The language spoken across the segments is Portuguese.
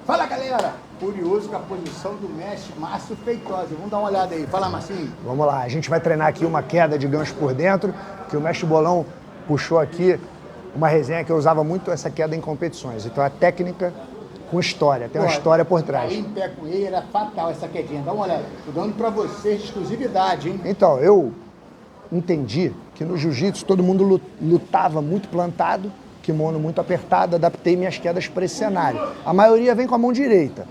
Fala, galera! Curioso com a posição do mestre Márcio Feitosa. Vamos dar uma olhada aí. Fala, Marcinho. Vamos lá, a gente vai treinar aqui uma queda de gancho por dentro, que o mestre Bolão puxou aqui uma resenha que eu usava muito essa queda em competições. Então a técnica com história, tem uma história por trás. Aí em pé com ele era fatal essa quedinha. Dá uma olhada. Tô dando pra vocês de exclusividade, hein? Então, eu entendi que no jiu-jitsu todo mundo lutava muito plantado, kimono muito apertado, adaptei minhas quedas para esse cenário. A maioria vem com a mão direita.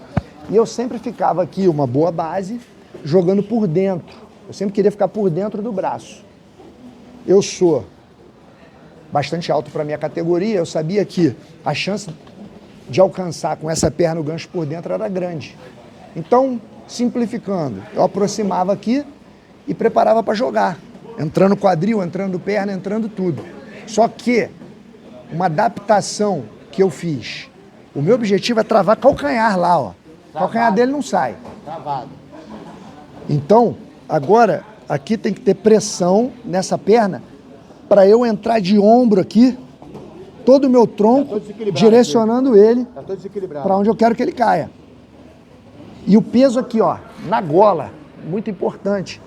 E eu sempre ficava aqui, uma boa base, jogando por dentro. Eu sempre queria ficar por dentro do braço. Eu sou bastante alto para minha categoria, eu sabia que a chance de alcançar com essa perna o gancho por dentro era grande. Então, simplificando, eu aproximava aqui e preparava para jogar. Entrando quadril, entrando perna, entrando tudo. Só que uma adaptação que eu fiz, o meu objetivo é travar calcanhar lá, ó. O calcanhar dele não sai. Travado. Então, agora, aqui tem que ter pressão nessa perna para eu entrar de ombro aqui, todo o meu tronco, direcionando ele para onde eu quero que ele caia. E o peso aqui, ó, na gola, muito importante.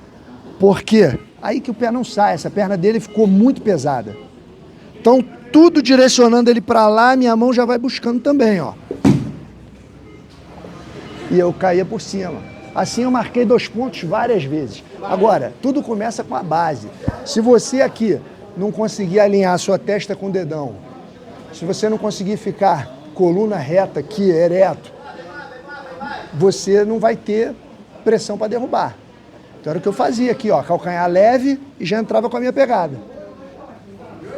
Porque aí que o pé não sai, essa perna dele ficou muito pesada. Então, tudo direcionando ele para lá, minha mão já vai buscando também, ó. E eu caía por cima. Assim eu marquei 2 pontos várias vezes. Agora, tudo começa com a base. Se você aqui não conseguir alinhar a sua testa com o dedão, se você não conseguir ficar coluna reta aqui, ereto, você não vai ter pressão para derrubar. Então era o que eu fazia aqui, ó, calcanhar leve e já entrava com a minha pegada.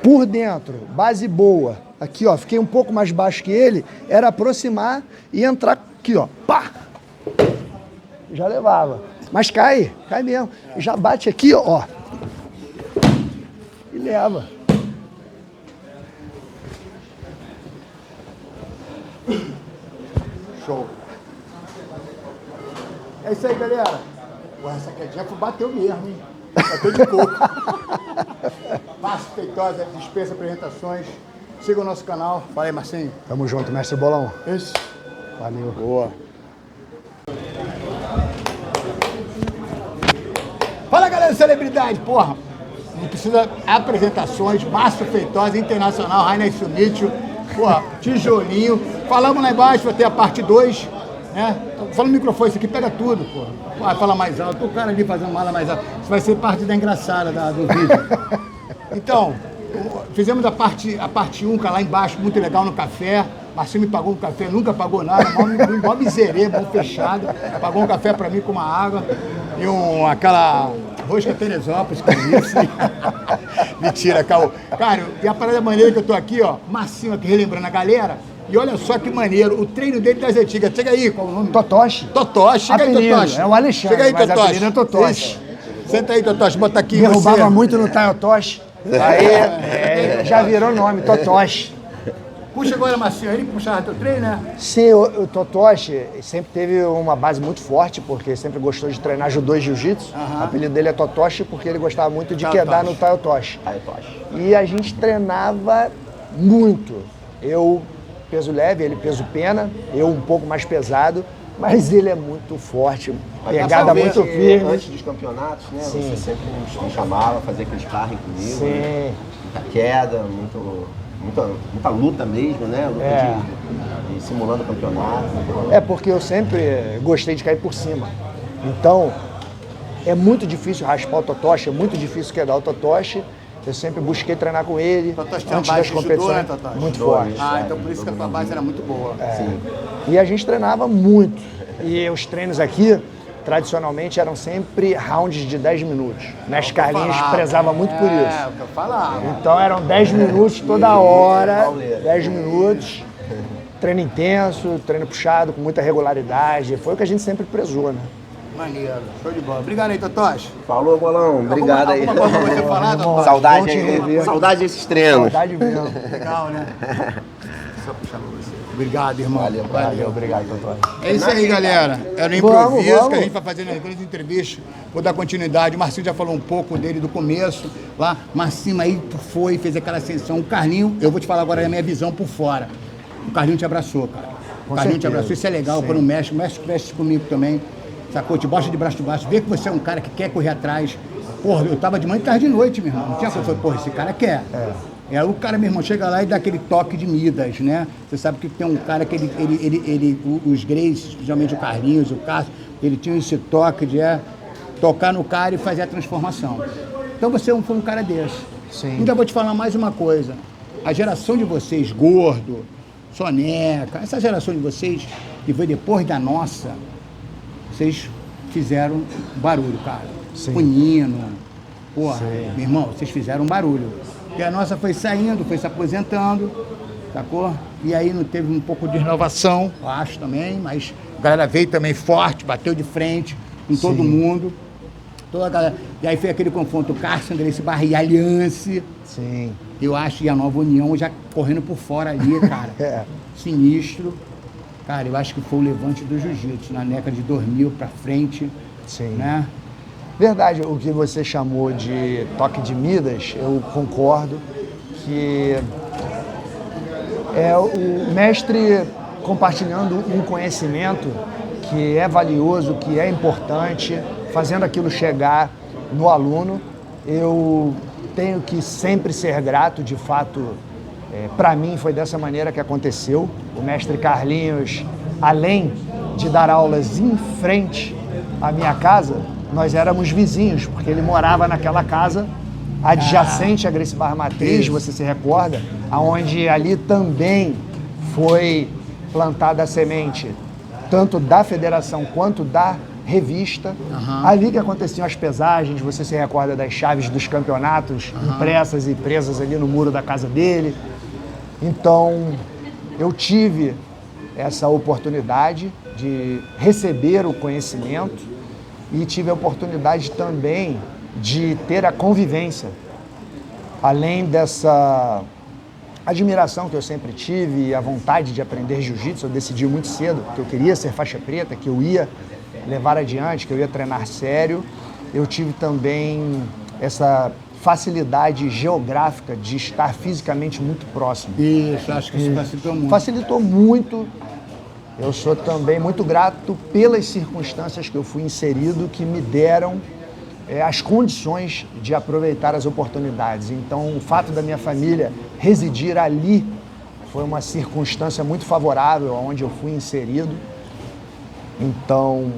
Por dentro, base boa. Aqui, ó, fiquei um pouco mais baixo que ele, era aproximar e entrar aqui, ó, pá! Já levava. Mas cai mesmo. Já bate aqui, ó, e leva. Show. É isso aí, galera. Pô, essa quedinha bateu mesmo, hein? Bateu de coco. Márcio Feitosa, dispensa apresentações. Siga o nosso canal. Fala aí, Marcinho. Tamo junto, mestre Bolão. Isso. Valeu. Boa. Fala, galera, celebridade, porra. Não precisa apresentações. Márcio Feitosa, Internacional, Rainer Sumitio, porra, tijolinho. Falamos lá embaixo, vai ter a parte 2, né? Fala no microfone, isso aqui pega tudo, porra. Vai falar mais alto, o cara ali fazendo mala mais alto. Isso vai ser parte da engraçada do vídeo. Então, fizemos a parte 1, lá embaixo, muito legal no café. Marcinho me pagou um café, nunca pagou nada, mó miserê, mó fechado. Pagou um café pra mim com uma água e aquela rosca Teresópolis, que é isso. Mentira, Caô. Cara, e a parada maneira que eu tô aqui, ó, Marcinho aqui relembrando a galera. E olha só que maneiro, o treino dele das antigas. Chega aí, qual o nome? Totoshi. Totoshi, chega aí, Totoshi. É o Alexandre, chega aí, mas Totoshi. apelido é Totoshi. Isso. Senta aí, Totoshi, bota aqui Derrubava você. muito no Taiotoshi. Aí já virou nome, Totoshi. Puxa agora, Marcinho, ele puxava teu treino, né? Sim, o Totoshi sempre teve uma base muito forte, porque sempre gostou de treinar judô e jiu-jitsu. O apelido dele é Totoshi porque ele gostava muito de quedar no Taiotoshi. E a gente treinava muito. Eu peso leve, ele peso pena, eu um pouco mais pesado, mas ele é muito forte, pegada muito firme. Antes dos campeonatos, né? Sim. Você sempre me chamava, fazia aquele sparring comigo. Sim. Né? Muita queda, muita luta mesmo, né? Luta de simulando o campeonato. É porque eu sempre gostei de cair por cima. Então, é muito difícil raspar o Totoshi, é muito difícil quedar o Totoshi. Eu sempre busquei treinar com ele. Totoshi tem uma antes base das de competições. judô, né, Totoshi? Muito forte. Ah, então por isso que a tua base era muito boa. Sim. E a gente treinava muito. E os treinos aqui, tradicionalmente, eram sempre rounds de 10 minutos. Nas Carlinhos prezava muito por isso. É, o que eu falava. Então eram 10 minutos toda hora, 10 minutos, treino intenso, treino puxado, com muita regularidade. Foi o que a gente sempre prezou, né? Maneiro, show de bola. Obrigado aí, Totoshi. Falou, Bolão. Obrigado aí. Alguma coisa pra você falar, Totoshi? Saudade Bom te aí. rever. Saudade desses treinos. Verdade mesmo. Legal, né? Só puxar pra você. Obrigado, irmão. Valeu, obrigado, Totoshi. É isso aí, galera. Era um Vamos, improviso vamos. que a gente vai fazendo nas grandes entrevistas. Vou dar continuidade. O Marcinho já falou um pouco dele do começo. Lá, Marcinho aí fez aquela ascensão. O Carlinho, eu vou te falar agora da minha visão por fora. O Carlinho te abraçou, cara. O Carlinhos te certeza. abraçou, isso é legal, Sim. quando o mestre mexe comigo também, sacou? Te bosta de braço de baixo, vê que você é um cara que quer correr atrás. Porra, eu tava de manhã e tarde de noite, meu irmão. Não tinha coisa, eu falei, porra, esse cara quer. É, o cara, meu irmão, chega lá e dá aquele toque de Midas, né? Você sabe que tem um cara que os Grace, especialmente o Carlinhos, o Cássio, ele tinha esse toque de tocar no cara e fazer a transformação. Então você foi um cara desse. Sim. Ainda vou te falar mais uma coisa. A geração de vocês, Gordo, Soneca, essa geração de vocês, que foi depois da nossa, vocês fizeram barulho, cara. Sim. O Nino, porra, Sim. meu irmão, vocês fizeram barulho. Porque a nossa foi saindo, foi se aposentando, sacou? E aí não teve um pouco de renovação, eu acho também, mas a galera veio também forte, bateu de frente com todo mundo. Toda a galera. E aí foi aquele confronto, Carson, Gracie Barra e Aliança. Sim. Eu acho que a Nova União já correndo por fora ali, cara. Sinistro. Cara, eu acho que foi o levante do jiu-jitsu, na década de 2000 pra frente. Sim. Né? Verdade, o que você chamou de toque de Midas, eu concordo que é o mestre compartilhando um conhecimento que é valioso, que é importante, fazendo aquilo chegar no aluno. Eu tenho que sempre ser grato, de fato, para mim foi dessa maneira que aconteceu. O mestre Carlinhos, além de dar aulas em frente à minha casa, nós éramos vizinhos, porque ele morava naquela casa adjacente à Gracie Barra Matriz, você se recorda? Onde ali também foi plantada a semente, tanto da federação quanto da revista. Ali que aconteciam as pesagens, você se recorda das chaves dos campeonatos impressas e presas ali no muro da casa dele. Então, eu tive essa oportunidade de receber o conhecimento e tive a oportunidade também de ter a convivência, além dessa admiração que eu sempre tive e a vontade de aprender jiu-jitsu. Eu decidi muito cedo que eu queria ser faixa preta, que eu ia levar adiante, que eu ia treinar sério. Eu tive também essa facilidade geográfica de estar fisicamente muito próximo. Isso, acho que isso facilitou muito. Facilitou muito. Eu sou também muito grato pelas circunstâncias que eu fui inserido, que me deram as condições de aproveitar as oportunidades. Então, o fato da minha família residir ali foi uma circunstância muito favorável aonde eu fui inserido. Então,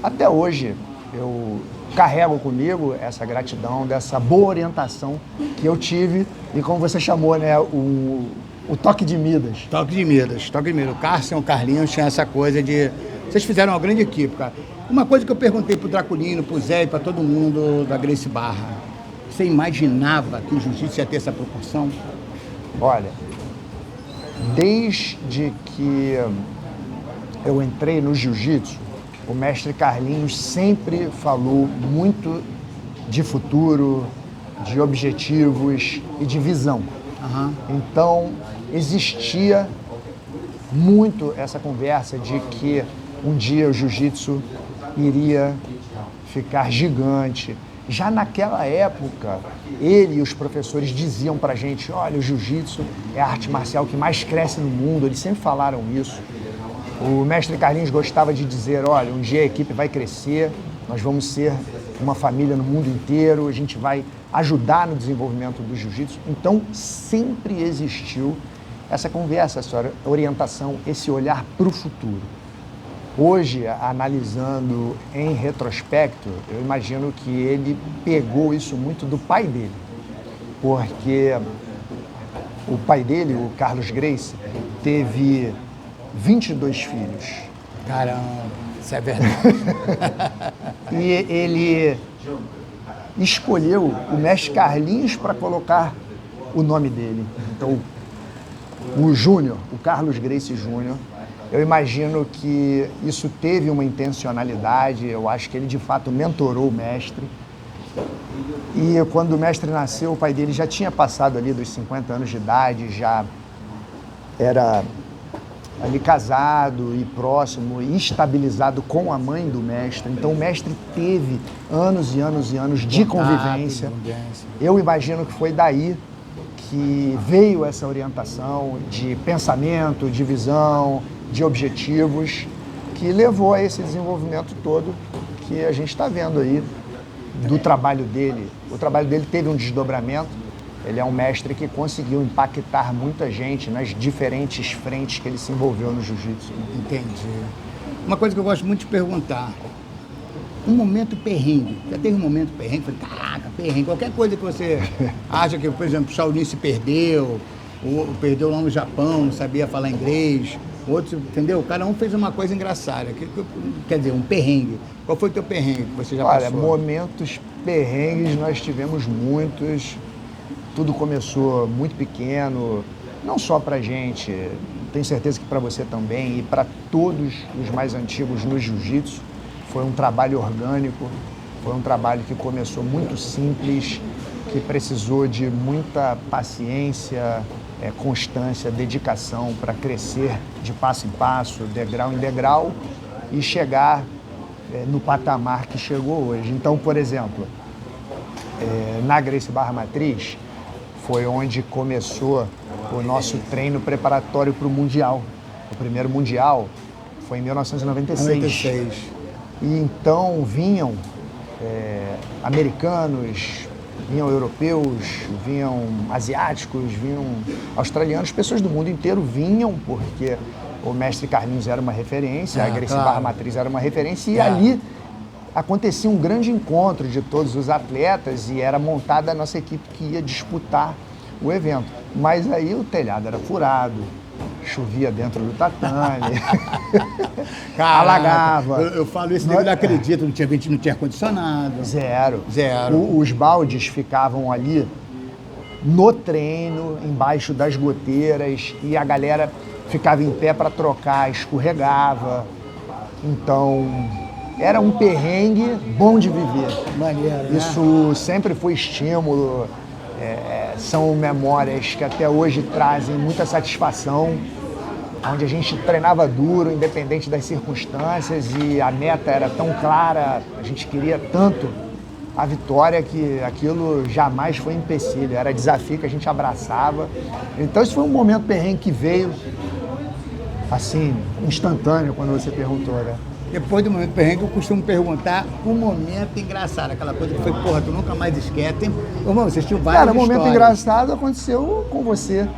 até hoje, eu carrego comigo essa gratidão, dessa boa orientação que eu tive e, como você chamou, né, o toque de Midas. Toque de Midas. O Carson e o Carlinhos tinham essa coisa de... Vocês fizeram uma grande equipe, cara. Uma coisa que eu perguntei pro Draculino, pro Zé e pra todo mundo da Gracie Barra. Você imaginava que o jiu-jitsu ia ter essa proporção? Olha, desde que eu entrei no jiu-jitsu, o mestre Carlinhos sempre falou muito de futuro, de objetivos e de visão. Então, existia muito essa conversa de que um dia o jiu-jitsu iria ficar gigante. Já naquela época, ele e os professores diziam pra gente, olha, o jiu-jitsu é a arte marcial que mais cresce no mundo, eles sempre falaram isso. O mestre Carlinhos gostava de dizer, olha, um dia a equipe vai crescer, nós vamos ser uma família no mundo inteiro, a gente vai ajudar no desenvolvimento do jiu-jitsu. Então, sempre existiu essa conversa, essa orientação, esse olhar para o futuro. Hoje, analisando em retrospecto, eu imagino que ele pegou isso muito do pai dele, porque o pai dele, o Carlos Gracie, teve 22 filhos. Caramba, isso é verdade. E ele escolheu o mestre Carlinhos para colocar o nome dele. Então, o Júnior, o Carlos Gracie Júnior, eu imagino que isso teve uma intencionalidade, eu acho que ele de fato mentorou o mestre. E quando o mestre nasceu, o pai dele já tinha passado ali dos 50 anos de idade, já era ali casado e próximo e estabilizado com a mãe do mestre. Então o mestre teve anos e anos e anos de convivência. Eu imagino que foi daí que veio essa orientação de pensamento, de visão, de objetivos, que levou a esse desenvolvimento todo que a gente está vendo aí do trabalho dele. O trabalho dele teve um desdobramento. Ele é um mestre que conseguiu impactar muita gente nas diferentes frentes que ele se envolveu no jiu-jitsu. Entendi. Uma coisa que eu gosto muito de perguntar, um momento perrengue. Já teve um momento perrengue? Falei, caraca, perrengue. Qualquer coisa que você acha que, por exemplo, Shaolin se perdeu, ou perdeu lá no Japão, não sabia falar inglês, outros, entendeu? Cada um fez uma coisa engraçada. Quer dizer, um perrengue. Qual foi o teu perrengue que você já passou? Olha, momentos perrengues nós tivemos muitos. Tudo começou muito pequeno, não só pra gente, tenho certeza que para você também e para todos os mais antigos no jiu-jitsu. Foi um trabalho orgânico, foi um trabalho que começou muito simples, que precisou de muita paciência, constância, dedicação para crescer de passo em passo, degrau em degrau e chegar no patamar que chegou hoje. Então, por exemplo, na Gracie Barra Matriz, foi onde começou o nosso treino preparatório para o Mundial. O primeiro Mundial foi em 1996. E então vinham americanos, vinham europeus, vinham asiáticos, vinham australianos, pessoas do mundo inteiro vinham porque o mestre Carlinhos era uma referência, a Gracie Barra Matriz era uma referência e ali acontecia um grande encontro de todos os atletas e era montada a nossa equipe que ia disputar o evento. Mas aí o telhado era furado, chovia dentro do tatame, alagava. Eu falo isso, não acredito, não tinha vento, não tinha ar-condicionado. Zero. Zero. Os baldes ficavam ali no treino, embaixo das goteiras, e a galera ficava em pé para trocar, escorregava. Então, era um perrengue bom de viver. Maneiro, né? Isso sempre foi estímulo, são memórias que até hoje trazem muita satisfação, onde a gente treinava duro, independente das circunstâncias, e a meta era tão clara, a gente queria tanto a vitória que aquilo jamais foi empecilho, era desafio que a gente abraçava. Então esse foi um momento perrengue que veio, assim, instantâneo, quando você perguntou, né? Depois do momento perrengue, eu costumo perguntar um momento engraçado, aquela coisa que foi, porra, tu nunca mais esquece. Irmão, vocês tinham várias histórias. Cara, o momento engraçado aconteceu com você,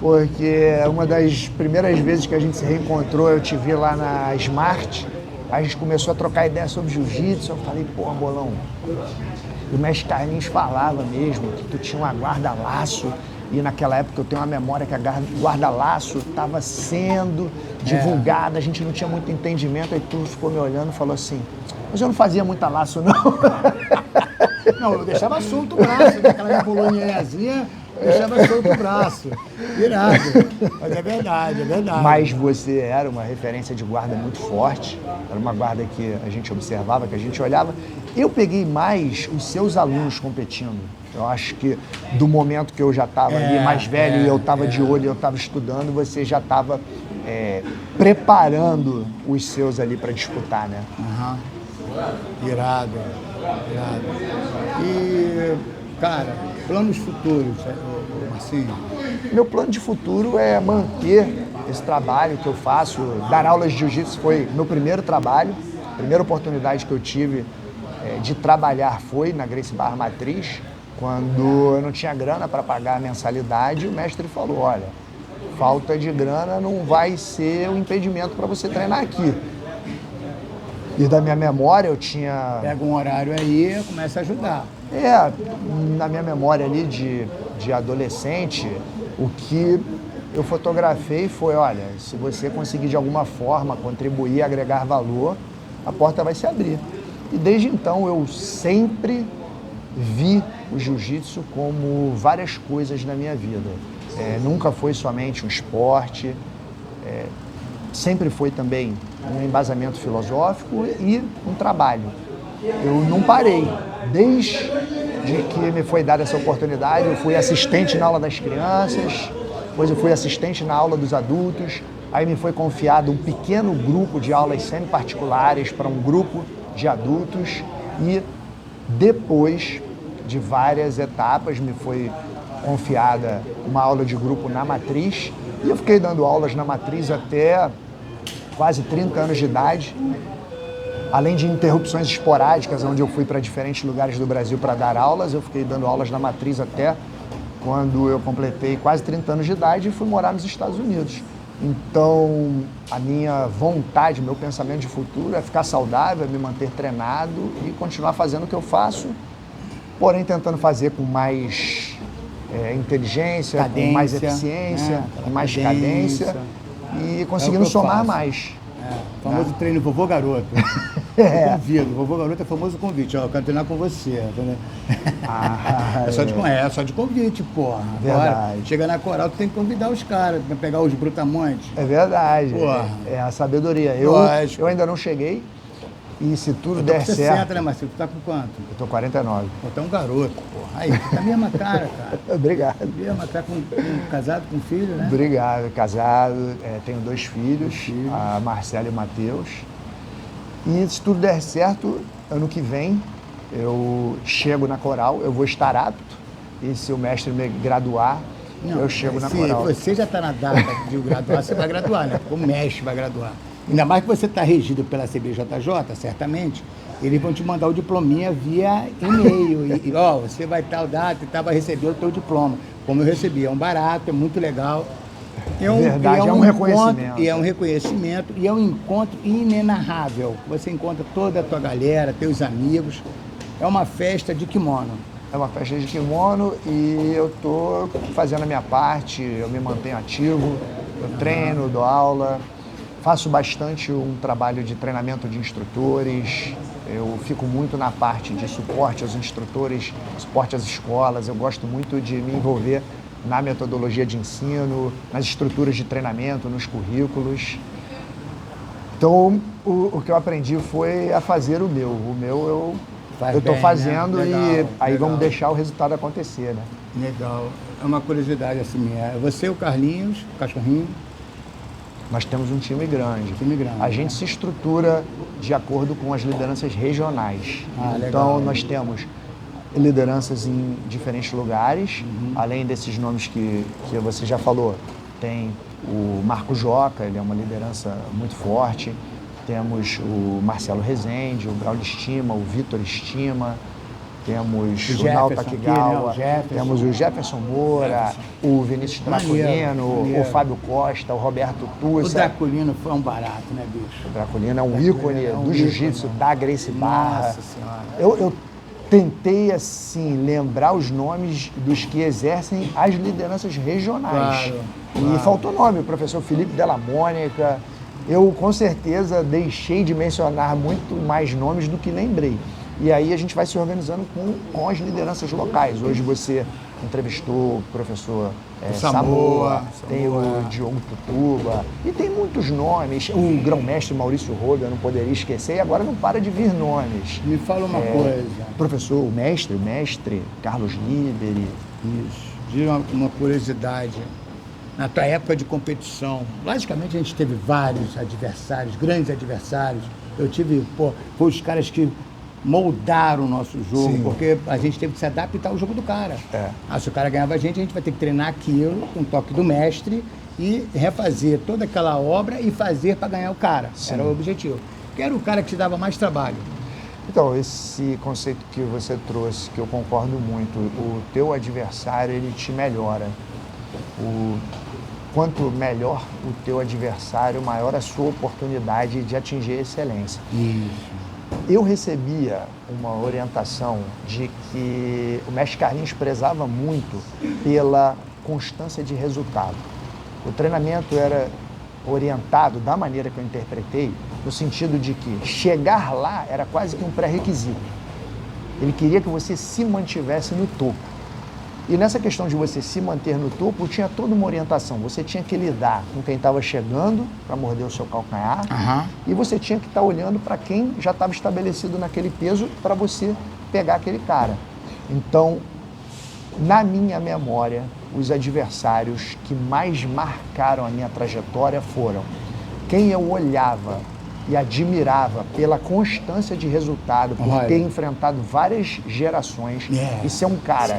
porque uma das primeiras vezes que a gente se reencontrou, eu te vi lá na Smart, a gente começou a trocar ideia sobre jiu-jitsu, eu falei, pô, Bolão, o mestre Carlinhos falava mesmo que tu tinha uma guarda-laço, e naquela época eu tenho uma memória que a guarda-laço estava sendo divulgada, a gente não tinha muito entendimento, aí tu ficou me olhando e falou assim, mas eu não fazia muita laço não. Não, eu deixava solto o braço, né? Aquela minha bolonhazinha, deixava solto o braço. Irado. Mas é verdade, é verdade. Mas você era uma referência de guarda muito forte, era uma guarda que a gente observava, que a gente olhava. Eu peguei mais os seus alunos competindo. Eu acho que do momento que eu já estava ali mais velho e eu estava de olho, eu estava estudando, você já estava preparando os seus ali para disputar, né? Irado, irado. E, cara, planos futuros, Marcinho? Meu plano de futuro é manter esse trabalho que eu faço. Dar aulas de jiu-jitsu foi meu primeiro trabalho, a primeira oportunidade que eu tive de trabalhar foi na Gracie Barra Matriz. Quando eu não tinha grana para pagar a mensalidade, o mestre falou, olha, falta de grana não vai ser um impedimento para você treinar aqui. E da minha memória eu tinha... Pega um horário aí e começa a ajudar. Na minha memória ali de adolescente, o que eu fotografei foi, olha, se você conseguir de alguma forma contribuir, agregar valor, a porta vai se abrir. E desde então eu sempre vi o jiu-jitsu como várias coisas na minha vida. Nunca foi somente um esporte, sempre foi também um embasamento filosófico e um trabalho. Eu não parei. Desde que me foi dada essa oportunidade, eu fui assistente na aula das crianças, depois eu fui assistente na aula dos adultos, aí me foi confiado um pequeno grupo de aulas semi-particulares para um grupo de adultos e depois de várias etapas me foi confiada uma aula de grupo na Matriz e eu fiquei dando aulas na Matriz até quase 30 anos de idade. Além de interrupções esporádicas, onde eu fui para diferentes lugares do Brasil para dar aulas, eu fiquei dando aulas na matriz até quando eu completei quase 30 anos de idade e fui morar nos Estados Unidos. Então, a minha vontade, meu pensamento de futuro é ficar saudável, me manter treinado e continuar fazendo o que eu faço, porém tentando fazer com mais inteligência, com mais eficiência, com mais cadência e conseguindo somar mais. O famoso treino vovô garoto. Eu convido, vovô garoto é famoso convite. Ó, eu quero treinar com você. É só de convite, porra. Verdade. Agora, chega na coral, tu tem que convidar os caras, pra pegar os brutamontes. É verdade. Porra. É a sabedoria. Eu ainda não cheguei e se tudo der certo... 60, né, Marcelo? Tu tá com quanto? Eu tô 49. Pô, tu é um garoto, porra. Aí, tu tá a mesma cara, cara. Obrigado. Mesma, tá casado com filho, né? Obrigado. Casado, tenho 2 filhos, a Marcela e o Matheus. E se tudo der certo, ano que vem eu chego na coral, eu vou estar apto. E se o mestre me graduar, eu chego na coral. Se você já está na data de graduar, você vai graduar, né? O mestre vai graduar. Ainda mais que você está regido pela CBJJ, certamente, eles vão te mandar o diplominha via e-mail. Você vai tal data e vai receber o teu diploma. Como eu recebi, é um barato, é muito legal. É um reconhecimento. É um reconhecimento e é um encontro inenarrável. Você encontra toda a tua galera, teus amigos. É uma festa de kimono. É uma festa de kimono e eu tô fazendo a minha parte, eu me mantenho ativo, eu treino, dou aula, faço bastante um trabalho de treinamento de instrutores, eu fico muito na parte de suporte aos instrutores, suporte às escolas, eu gosto muito de me envolver na metodologia de ensino, nas estruturas de treinamento, nos currículos. Então, o que eu aprendi foi a fazer o meu. O meu eu estou fazendo, né? Legal, aí vamos deixar o resultado acontecer, né? Legal. É uma curiosidade assim, você e o Carlinhos, o cachorrinho? Nós temos um time grande. A gente se estrutura de acordo com as lideranças regionais. Então, nós temos lideranças em diferentes lugares, além desses nomes que você já falou. Tem o Marco Joca, ele é uma liderança muito forte. Temos o Marcelo Rezende, o Braulio Estima, o Vitor Estima, temos o Nau Takigawa, temos o Jefferson Moura, o Vinícius Draculino, o Fábio Costa, o Roberto Tussa. O Draculino foi um barato, né, bicho? O Draculino é um ícone do jiu-jitsu, da Gracie Barra. Nossa Senhora. Eu tentei, assim, lembrar os nomes dos que exercem as lideranças regionais. Claro. E faltou nome, o professor Felipe Della Mônica. Eu, com certeza, deixei de mencionar muito mais nomes do que lembrei. E aí a gente vai se organizando com as lideranças locais. Hoje você entrevistou o professor Samoa, tem o Diogo Tutuba, e tem muitos nomes. O grão-mestre Maurício Roga, eu não poderia esquecer, e agora não para de vir nomes. Me fala uma coisa. Professor, o mestre Carlos Liberi. Isso. Diz uma curiosidade. Na tua época de competição, logicamente a gente teve vários adversários, grandes adversários. Eu tive, foi os caras que moldaram o nosso jogo, sim, porque a gente teve que se adaptar ao jogo do cara. Se o cara ganhava a gente vai ter que treinar aquilo com o toque do mestre e refazer toda aquela obra e fazer para ganhar o cara. Sim. Era o objetivo. Que era o cara que te dava mais trabalho. Então, esse conceito que você trouxe, que eu concordo muito, o teu adversário, ele te melhora. Quanto melhor o teu adversário, maior a sua oportunidade de atingir a excelência. Isso. Eu recebia uma orientação de que o mestre Carlinhos prezava muito pela constância de resultado. O treinamento era orientado da maneira que eu interpretei, no sentido de que chegar lá era quase que um pré-requisito. Ele queria que você se mantivesse no topo. E nessa questão de você se manter no topo, tinha toda uma orientação. Você tinha que lidar com quem estava chegando para morder o seu calcanhar, e você tinha que estar olhando para quem já estava estabelecido naquele peso para você pegar aquele cara. Então, na minha memória, os adversários que mais marcaram a minha trajetória foram quem eu olhava e admirava pela constância de resultado, por ter enfrentado várias gerações e ser um cara,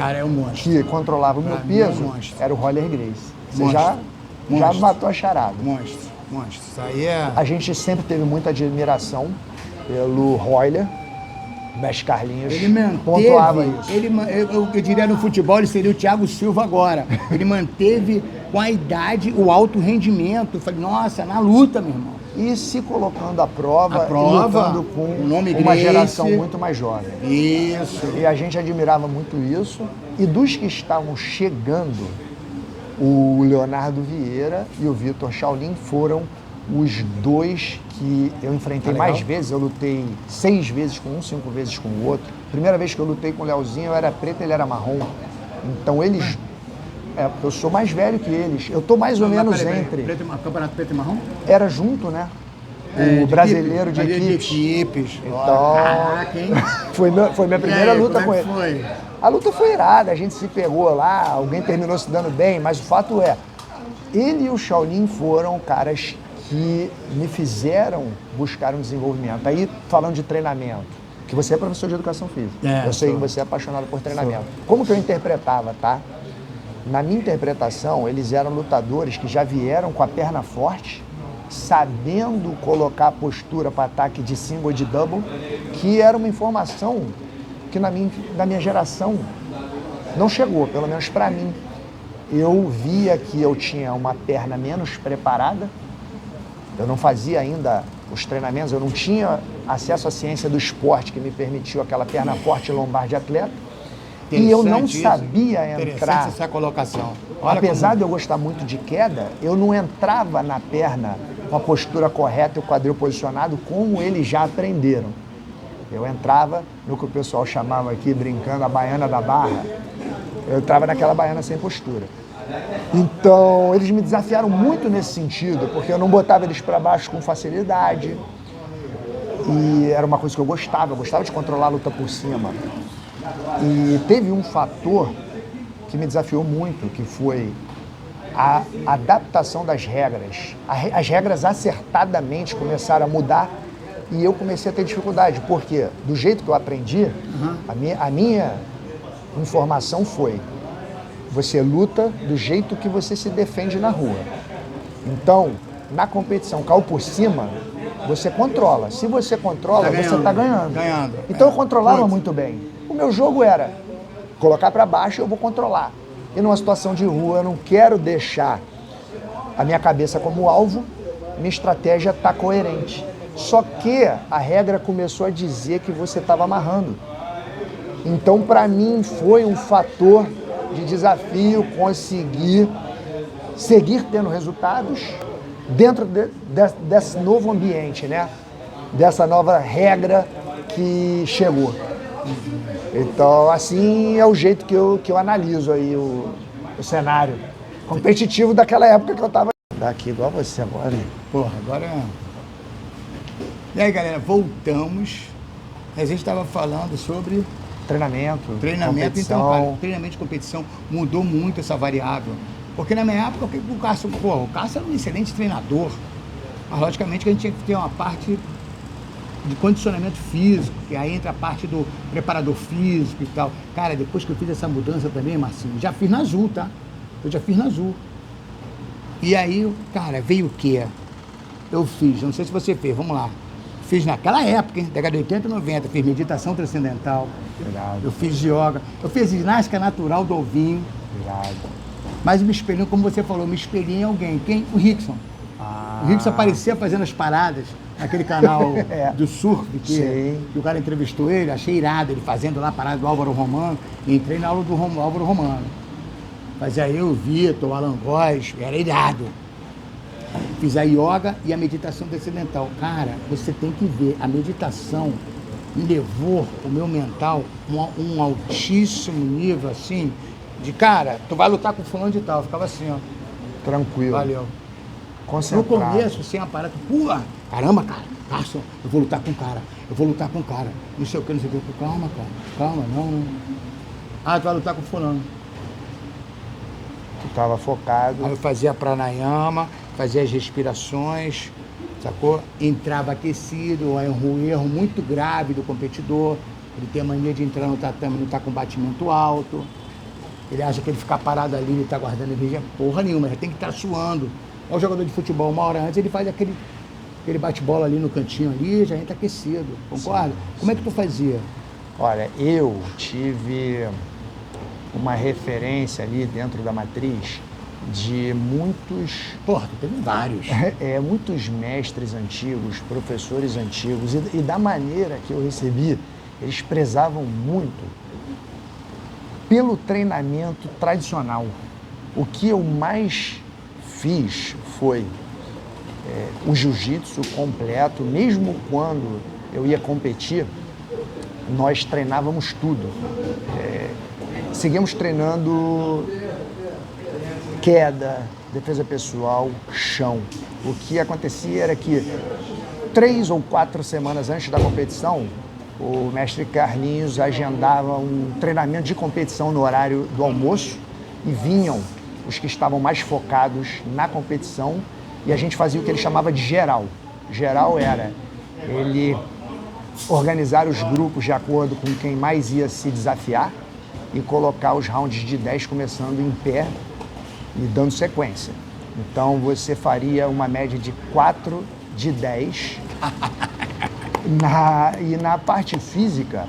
que controlava o meu peso, era o Roller Gracie. Você já matou a charada. Monstro. Monstro. Isso aí é... A gente sempre teve muita admiração pelo Royler. O mestre Carlinhos pontuava isso. Eu diria no futebol, ele seria o Thiago Silva agora. Ele manteve com a idade o alto rendimento. Eu falei, nossa, na luta, meu irmão. E se colocando à prova, e lutando com uma geração muito mais jovem. Isso. E a gente admirava muito isso. E dos que estavam chegando, o Leonardo Vieira e o Vitor Shaolin foram os dois que eu enfrentei mais vezes. Eu lutei 6 vezes com um, 5 vezes com o outro. Primeira vez que eu lutei com o Leozinho, eu era preto, ele era marrom. Então eles... eu sou mais velho que eles. Eu tô mais ou menos entre... Campeonato preto e marrom? Era junto, né? O brasileiro de equipes. Então... Caraca, hein? Foi minha primeira luta com ele. Foi? A luta foi irada, a gente se pegou lá, alguém terminou se dando bem, mas o fato é, ele e o Shaolin foram caras que me fizeram buscar um desenvolvimento. Aí, falando de treinamento, que você é professor de educação física, eu sei que você é apaixonado por treinamento. Como que eu interpretava, tá? Na minha interpretação, eles eram lutadores que já vieram com a perna forte, sabendo colocar a postura para ataque de single ou de double, que era uma informação que na minha geração não chegou, pelo menos para mim. Eu via que eu tinha uma perna menos preparada, eu não fazia ainda os treinamentos, eu não tinha acesso à ciência do esporte que me permitiu aquela perna forte lombar de atleta. E eu não sabia entrar. Essa colocação. Apesar de eu gostar muito de queda, eu não entrava na perna com a postura correta e o quadril posicionado como eles já aprenderam. Eu entrava no que o pessoal chamava aqui, brincando, a baiana da barra. Eu entrava naquela baiana sem postura. Então, eles me desafiaram muito nesse sentido, porque eu não botava eles para baixo com facilidade. E era uma coisa que eu gostava de controlar a luta por cima. E teve um fator que me desafiou muito, que foi a adaptação das regras. As regras acertadamente começaram a mudar e eu comecei a ter dificuldade, porque do jeito que eu aprendi, a minha informação foi: você luta do jeito que você se defende na rua. Então, na competição, caiu por cima, você controla. Se você controla, você está ganhando. Então eu controlava muito bem. O meu jogo era colocar para baixo, eu vou controlar. E numa situação de rua, eu não quero deixar a minha cabeça como alvo, minha estratégia está coerente. Só que a regra começou a dizer que você estava amarrando. Então, para mim, foi um fator de desafio conseguir seguir tendo resultados dentro desse novo ambiente, né? Dessa nova regra que chegou. Então, assim é o jeito que eu analiso aí o cenário competitivo daquela época que eu estava daqui, igual você agora. Porra, agora... E aí, galera, voltamos. A gente estava falando sobre... Treinamento, competição. Então, cara, treinamento de competição mudou muito essa variável. Porque na minha época, o Cássio era um excelente treinador. Mas, logicamente, que a gente tinha que ter uma parte de condicionamento físico, que aí entra a parte do preparador físico e tal. Cara, depois que eu fiz essa mudança também, Marcinho, já fiz na Azul, tá? Eu já fiz na Azul. E aí, cara, veio o quê? Eu fiz, não sei se você fez, vamos lá. Fiz naquela época, hein? Década de 80 e 90, fiz meditação transcendental. Obrigado. Eu fiz yoga, eu fiz ginástica natural do ovinho. Obrigado. Mas me espelhei, como você falou, me espelhei em alguém. Quem? O Rickson. O Rickson aparecia fazendo as paradas naquele canal do surf, que o cara entrevistou ele, achei irado, ele fazendo lá a parada do Álvaro Romano, e entrei na aula do Álvaro Romano. Fazia eu, o Vitor, o Alan Góes, era irado. Fiz a yoga e a meditação transcendental. Cara, você tem que ver, a meditação me levou o meu mental a um altíssimo nível, assim, de, cara, tu vai lutar com fulano de tal. Eu ficava assim, ó. Tranquilo. Valeu. Concentrado. No começo, sem aparato, pula, caramba, cara, passa, eu vou lutar com o cara, não sei o que, calma, cara, calma, não. Ah, tu vai lutar com fulano. Tu tava focado. Aí eu fazia pranayama, fazia as respirações, sacou? Entrava aquecido, um erro muito grave do competidor, ele tem a mania de entrar no tatame e não tá com batimento alto, ele acha que ele ficar parado ali, ele tá guardando energia, porra nenhuma, ele tem que estar suando. O jogador de futebol, uma hora antes, ele faz aquele bate-bola ali no cantinho ali, já entra aquecido, concorda? Sim. Como é que tu fazia? Olha, eu tive uma referência ali dentro da matriz de muitos... Porra, tu teve vários. Muitos mestres antigos, professores antigos, e da maneira que eu recebi, eles prezavam muito pelo treinamento tradicional. O que eu mais fiz foi o jiu-jitsu completo, mesmo quando eu ia competir, nós treinávamos tudo. Seguimos treinando queda, defesa pessoal, chão. O que acontecia era que 3 ou 4 semanas antes da competição, o mestre Carlinhos agendava um treinamento de competição no horário do almoço e vinham os que estavam mais focados na competição e a gente fazia o que ele chamava de geral. Geral era ele organizar os grupos de acordo com quem mais ia se desafiar e colocar os rounds de 10 começando em pé e dando sequência. Então você faria uma média de 4 de 10. E na parte física,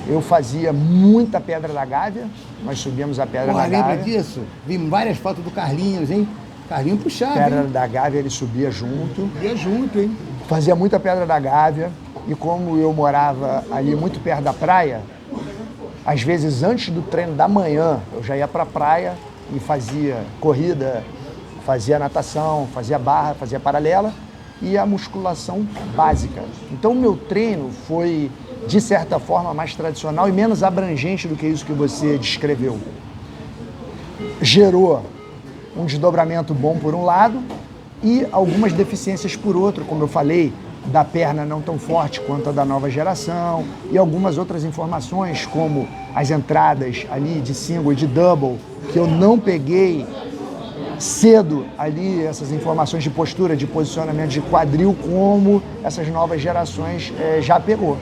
eu fazia muita pedra da Gávea, nós subíamos a pedra da Gávea. Lembra disso? Vimos várias fotos do Carlinhos, hein? Carlinhos puxava, pedra hein? da Gávea, ele subia junto. Subia junto, hein? Fazia muita pedra da Gávea, e como eu morava ali muito perto da praia, às vezes antes do treino da manhã, eu já ia para a praia e fazia corrida, fazia natação, fazia barra, fazia paralela e a musculação básica. Então o meu treino foi, de certa forma, mais tradicional e menos abrangente do que isso que você descreveu. Gerou um desdobramento bom por um lado e algumas deficiências por outro, como eu falei, da perna não tão forte quanto a da nova geração e algumas outras informações, como as entradas ali de single e de double, que eu não peguei cedo ali, essas informações de postura, de posicionamento de quadril, como essas novas gerações já pegou.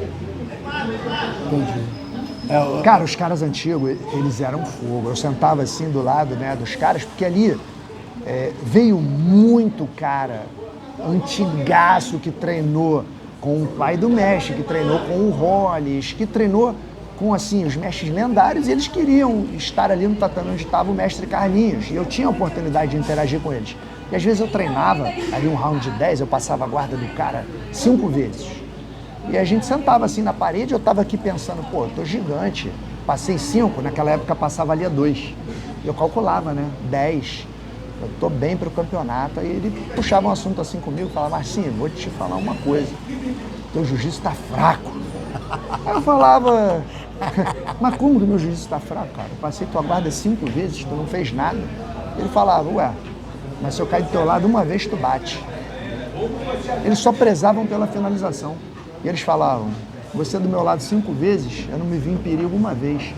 Entendi. Cara, os caras antigos, eles eram fogo. Eu sentava assim do lado, né, dos caras, porque ali veio muito cara antigaço que treinou com o pai do mestre, que treinou com o Hollis, que treinou com, assim, os mestres lendários, e eles queriam estar ali no tatame onde estava o mestre Carlinhos, e eu tinha a oportunidade de interagir com eles. E às vezes eu treinava, ali um round de 10, eu passava a guarda do cara 5 vezes. E a gente sentava assim na parede, eu tava aqui pensando, pô, eu tô gigante, passei 5, naquela época passava ali a 2. Eu calculava, né, 10. Eu tô bem pro campeonato. Aí ele puxava um assunto assim comigo, falava, Marcinho, vou te falar uma coisa, teu jiu-jitsu tá fraco. Aí eu falava, mas como que meu jiu-jitsu tá fraco, cara? Eu passei tua guarda 5 vezes, tu não fez nada. Ele falava, ué, mas se eu cair do teu lado uma vez, tu bate. Eles só prezavam pela finalização. E eles falavam, você do meu lado 5 vezes, eu não me vi em perigo uma vez.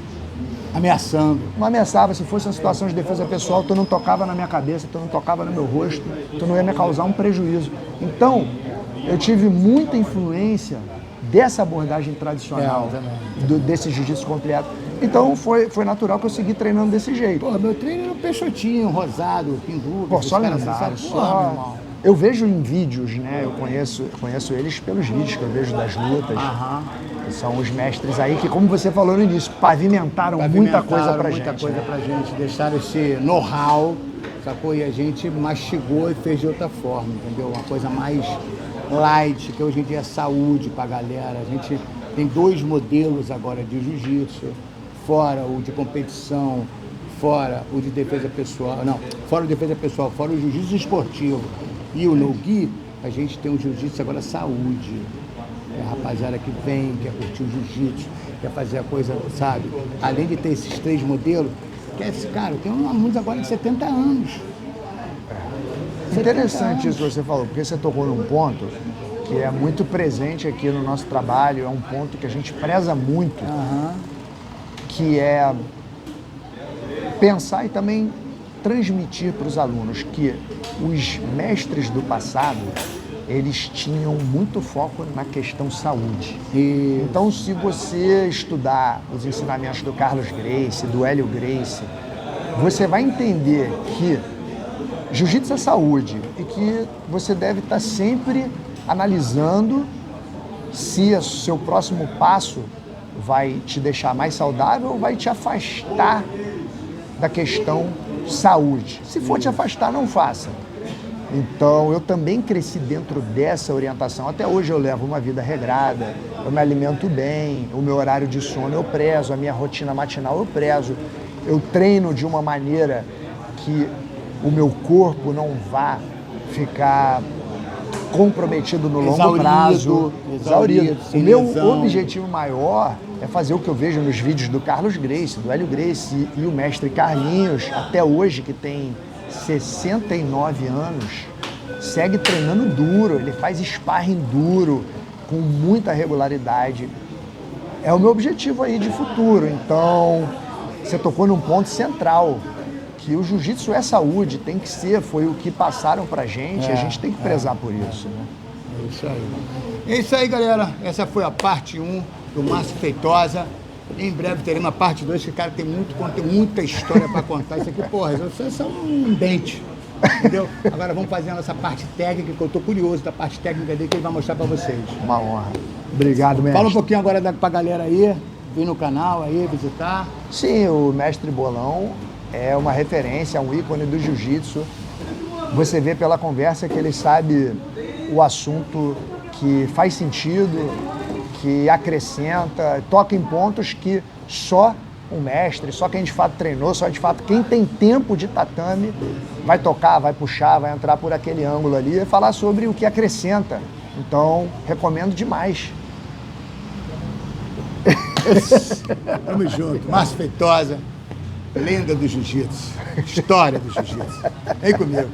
Ameaçando. Não ameaçava, se fosse uma situação de defesa pessoal, tu não tocava na minha cabeça, tu não tocava no meu rosto, tu não ia me causar um prejuízo. Então, eu tive muita influência dessa abordagem tradicional, desse jiu-jitsu completo. Então, foi natural que eu segui treinando desse jeito. Pô, meu treino era um peixotinho, rosado, pingudo. Pô, só lendário, só... Eu vejo em vídeos, né? Eu conheço eles pelos vídeos que eu vejo das lutas. Que são os mestres aí que, como você falou no início, pavimentaram muita coisa pra gente. Muita coisa pra gente, deixaram esse know-how, sacou? E a gente mastigou e fez de outra forma, entendeu? Uma coisa mais light, que hoje em dia é saúde pra galera. A gente tem 2 modelos agora de jiu-jitsu, fora o de competição, fora o de defesa pessoal, não, fora o de defesa pessoal, fora o jiu-jitsu esportivo e o no-gi, a gente tem um jiu-jitsu agora saúde. A rapaziada que vem, quer curtir o jiu-jitsu, quer fazer a coisa, sabe? Além de ter esses 3 modelos, quer esse cara, tem um aluno agora de 70 anos. Interessante isso que você falou, porque você tocou num ponto que é muito presente aqui no nosso trabalho, é um ponto que a gente preza muito, que é pensar e também transmitir para os alunos que os mestres do passado, eles tinham muito foco na questão saúde. Então, se você estudar os ensinamentos do Carlos Gracie, do Hélio Gracie, você vai entender que jiu-jitsu é saúde e que você deve estar sempre analisando se o seu próximo passo vai te deixar mais saudável ou vai te afastar da questão saúde. Se for te afastar, não faça. Então, eu também cresci dentro dessa orientação. Até hoje eu levo uma vida regrada, eu me alimento bem, o meu horário de sono eu prezo, a minha rotina matinal eu prezo. Eu treino de uma maneira que o meu corpo não vá ficar comprometido no longo prazo. Exaurido. O meu objetivo maior é fazer o que eu vejo nos vídeos do Carlos Gracie, do Hélio Gracie e o mestre Carlinhos, até hoje, que tem 69 anos, segue treinando duro, ele faz sparring duro, com muita regularidade. É o meu objetivo aí de futuro. Então, você tocou num ponto central, que o jiu-jitsu é saúde, tem que ser, foi o que passaram pra gente, e a gente tem que prezar por isso, né? É isso aí. É isso aí, galera. Essa foi a parte 1 do Márcio Feitosa. Em breve teremos a parte 2, que o cara tem muito conteúdo, muita história pra contar. Isso aqui, porra, isso é só um dente. Entendeu? Agora vamos fazer a nossa parte técnica, que eu tô curioso da parte técnica dele, que ele vai mostrar pra vocês. Uma honra. Obrigado, mestre. Fala um pouquinho agora pra galera aí, vir no canal aí, visitar. Sim, o Mestre Bolão é uma referência, um ícone do jiu-jitsu. Você vê pela conversa que ele sabe o assunto que faz sentido, que acrescenta, toca em pontos que só o mestre, só quem de fato treinou, só de fato quem tem tempo de tatame vai tocar, vai puxar, vai entrar por aquele ângulo ali e falar sobre o que acrescenta. Então, recomendo demais. Tamo junto. Márcio Feitosa, lenda do jiu-jitsu, história do jiu-jitsu. Vem comigo.